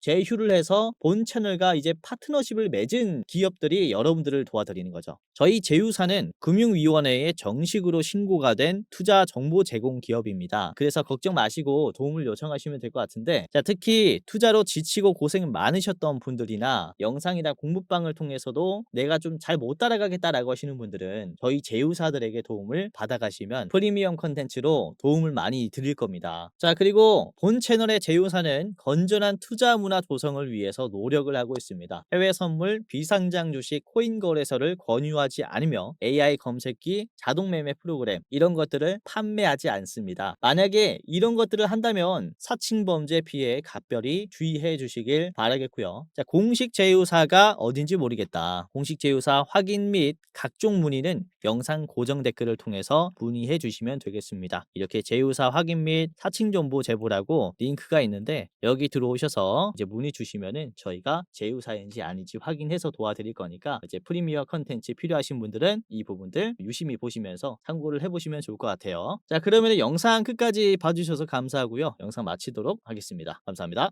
제휴를 해서 본 채널과 이제 파트너십을 맺은 기업들이 여러분들을 도와드리는 거죠. 저희 제휴사는 금융위원회에 정식으로 신고가 된 투자 정보 제공 기업입니다. 그래서 걱정 마시고 도움을 요청하시면 될 것 같은데, 자, 특히 투자로 지치고 고생 많으셨던 분들이나 영상이나 공부방을 통해서도 내가 좀 잘 못 따라가겠다라고 하시는 분들은 저희 제휴사들에게 도움을 받아가시면 프리미엄 컨텐츠로 도움을 많이 드릴 겁니다. 자, 그리고 본 채널의 제휴사는 건전한 투자 문화 조성을 위해서 노력을 하고 있습니다. 해외 선물, 비상장 주식, 코인 거래소를 권유하지 않으며 AI 검색기, 자동 매매 프로그램 이런 것들을 판매하지 않습니다. 만약에 이런 것들을 한다면 사칭 범죄 피해에 각별히 주의해 주시길 바라겠고요. 자, 공식 제휴사가 어딘지 모르겠다. 공식 제휴사 확인 및 각종 문의는 영상 고정 댓글을 통해서 문의해 주시면 되겠습니다. 이렇게 제휴사 확인 및 사칭 정보 제보라고 링크가 있는데 여기 들어오셔서 이제 문의 주시면은 저희가 제휴사인지 아닌지 확인해서 도와드릴 거니까 이제 프리미어 컨텐츠 필요하신 분들은 이 부분들 유심히 보시면서 참고를 해보시면 좋을 것 같아요. 자, 그러면 영상 끝까지 봐주셔서 감사하고요. 영상 마치도록 하겠습니다. 감사합니다.